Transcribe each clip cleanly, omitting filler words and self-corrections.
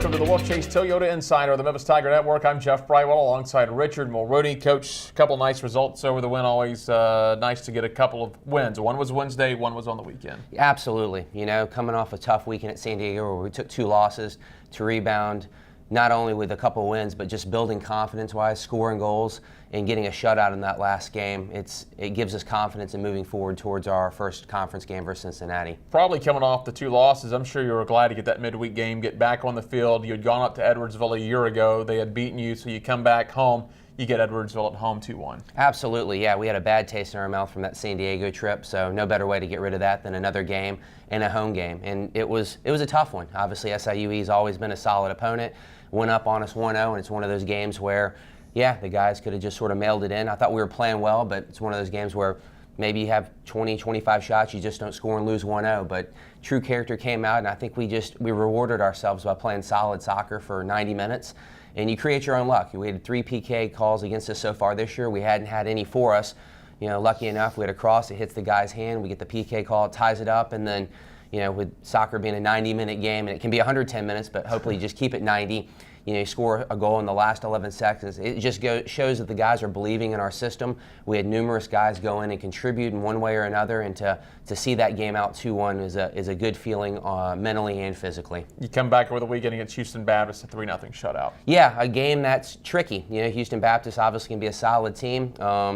welcome to the Wolfchase Toyota Insider of the Memphis Tiger Network. I'm Jeff Brightwell alongside Richard Mulrooney. Coach, a couple nice results over the win. Always nice to get a couple of wins. One was Wednesday, one was on the weekend. Absolutely. You know, coming off a tough weekend at San Diego where we took 2 losses to rebound, not only with a couple wins, but just building confidence-wise, scoring goals, and getting a shutout in that last game. It gives us confidence in moving forward towards our first conference game versus Cincinnati. Probably coming off the 2 losses, I'm sure you were glad to get that midweek game, get back on the field. You had gone up to Edwardsville a year ago. They had beaten you, so you come back home. You get Edwardsville at home 2-1. Absolutely, yeah. We had a bad taste in our mouth from that San Diego trip, so no better way to get rid of that than another game and a home game. And it was a tough one. Obviously, SIUE has always been a solid opponent. Went up on us 1-0, and it's one of those games where, yeah, the guys could have just sort of mailed it in. I thought we were playing well, but it's one of those games where maybe you have 20, 25 shots, you just don't score and lose 1-0. But true character came out, and I think we rewarded ourselves by playing solid soccer for 90 minutes. And you create your own luck. We had 3 PK calls against us so far this year. We hadn't had any for us. You know, lucky enough, we had a cross, it hits the guy's hand, we get the PK call, it ties it up, and then, you know, with soccer being a 90-minute game, and it can be 110 minutes, but hopefully you just keep it 90. You know, you score a goal in the last 11 seconds. It just shows that the guys are believing in our system. We had numerous guys go in and contribute in one way or another, and to see that game out 2-1 is a good feeling mentally and physically. You come back over the weekend against Houston Baptist, a 3-0 shutout. Yeah, a game that's tricky. You know, Houston Baptist obviously can be a solid team.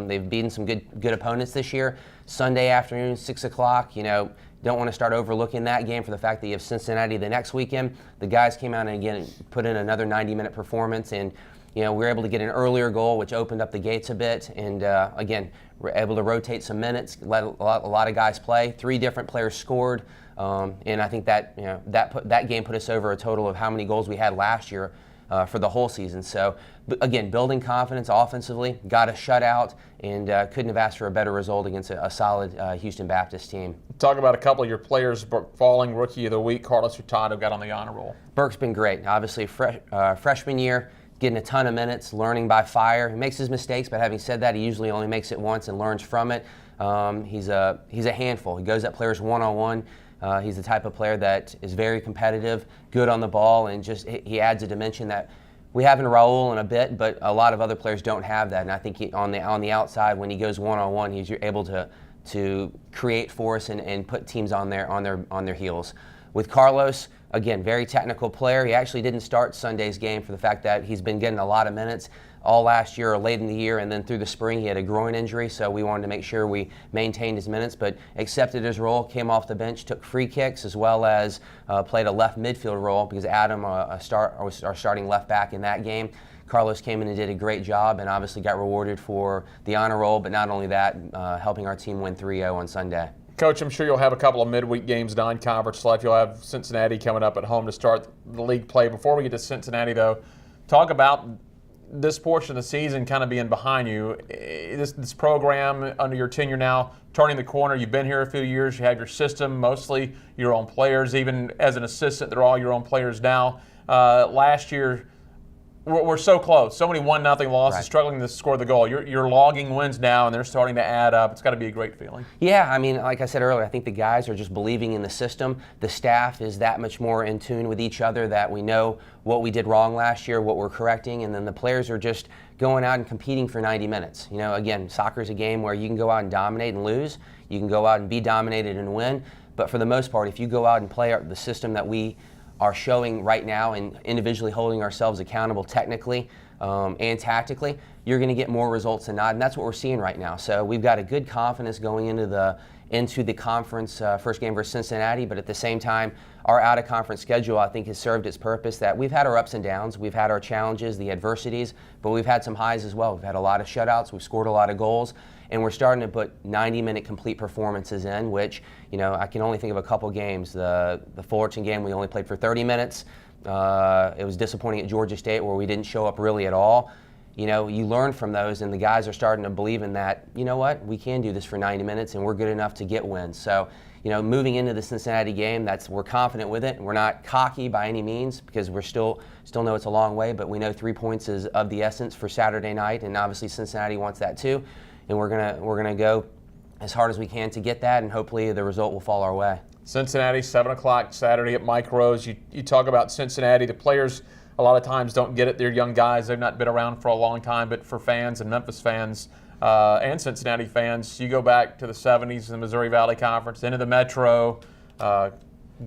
They've beaten some good opponents this year. Sunday afternoon, 6 o'clock, you know, don't want to start overlooking that game for the fact that you have Cincinnati the next weekend. The guys came out and again put in another 90-minute performance, and you know, we were able to get an earlier goal, which opened up the gates a bit, and again, we're able to rotate some minutes, let a lot of guys play. 3 different players scored, and I think that, you know, that game put us over a total of how many goals we had last year for the whole season. So again, building confidence offensively, got a shutout, and couldn't have asked for a better result against a solid Houston Baptist team. Talk about a couple of your players falling Rookie of the Week. Carlos Hurtado got on the honor roll. Burke's been great. Obviously, freshman year, getting a ton of minutes, learning by fire. He makes his mistakes, but having said that, he usually only makes it once and learns from it. He's a handful. He goes at players one-on-one. He's the type of player that is very competitive, good on the ball, and just he adds a dimension that we have in Raul in a bit, but a lot of other players don't have that. And I think on the outside, when he goes one-on-one, he's able to create for us and put teams on their heels. With Carlos, again, very technical player. He actually didn't start Sunday's game for the fact that he's been getting a lot of minutes all last year or late in the year, and then through the spring he had a groin injury, so we wanted to make sure we maintained his minutes, but accepted his role, came off the bench, took free kicks, as well as played a left midfield role because Adam was our starting left back in that game. Carlos came in and did a great job and obviously got rewarded for the honor roll, but not only that, helping our team win 3-0 on Sunday. Coach, I'm sure you'll have a couple of midweek games, non-conference left. You'll have Cincinnati coming up at home to start the league play. Before we get to Cincinnati, though, talk about this portion of the season kind of being behind you. This program under your tenure now, turning the corner. You've been here a few years. You have your system, mostly your own players. Even as an assistant, they're all your own players now. Last year, we're so close. So many 1-0 losses, right, struggling to score the goal. You're logging wins now, and they're starting to add up. It's got to be a great feeling. Yeah, I mean, like I said earlier, I think the guys are just believing in the system. The staff is that much more in tune with each other that we know what we did wrong last year, what we're correcting, and then the players are just going out and competing for 90 minutes. You know, again, soccer is a game where you can go out and dominate and lose. You can go out and be dominated and win. But for the most part, if you go out and play the system that we are showing right now and individually holding ourselves accountable technically and tactically, you're going to get more results than not, and that's what we're seeing right now. So we've got a good confidence going into the conference first game versus Cincinnati, but at the same time, our out-of-conference schedule, I think, has served its purpose. That we've had our ups and downs, we've had our challenges, the adversities, but we've had some highs as well. We've had a lot of shutouts, we've scored a lot of goals, and we're starting to put 90-minute complete performances in, which, you know, I can only think of a couple games. The Fullerton game, we only played for 30 minutes. It was disappointing at Georgia State where we didn't show up really at all. You know, you learn from those, and the guys are starting to believe in that, you know what, we can do this for 90 minutes, and we're good enough to get wins. So, you know, moving into the Cincinnati game, we're confident with it. We're not cocky by any means because we're still know it's a long way, but we know 3 points is of the essence for Saturday night, and obviously Cincinnati wants that too. And we're gonna go as hard as we can to get that, and hopefully the result will fall our way. Cincinnati, 7 o'clock Saturday at Mike Rose. You talk about Cincinnati. The players a lot of times don't get it. They're young guys. They've not been around for a long time. But for fans and Memphis fans and Cincinnati fans, you go back to the 70s in the Missouri Valley Conference, into the Metro,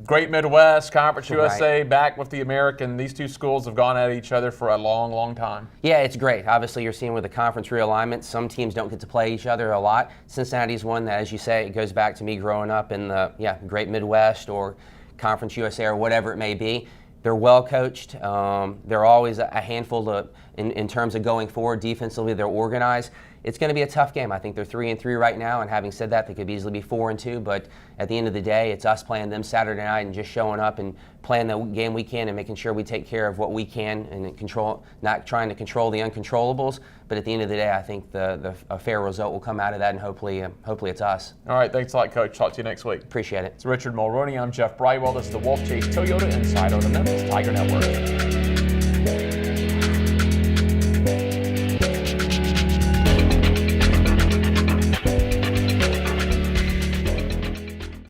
Great Midwest, Conference USA, back with the American. These two schools have gone at each other for a long, long time. Yeah, it's great. Obviously, you're seeing with the conference realignment, some teams don't get to play each other a lot. Cincinnati's one that, as you say, it goes back to me growing up in the Great Midwest or Conference USA or whatever it may be. They're well coached. They're always a handful in terms of going forward. Defensively, they're organized. It's going to be a tough game. I think they're 3-3 right now, and having said that, they could easily be 4-2. But at the end of the day, it's us playing them Saturday night and just showing up and playing the game we can and making sure we take care of what we can and control, not trying to control the uncontrollables. But at the end of the day, I think a fair result will come out of that, and hopefully it's us. All right, thanks a lot, Coach. Talk to you next week. Appreciate it. It's Richard Mulrooney. I'm Jeff Brightwell. This is the Wolfchase Toyota Insider on the Memphis Tiger Network.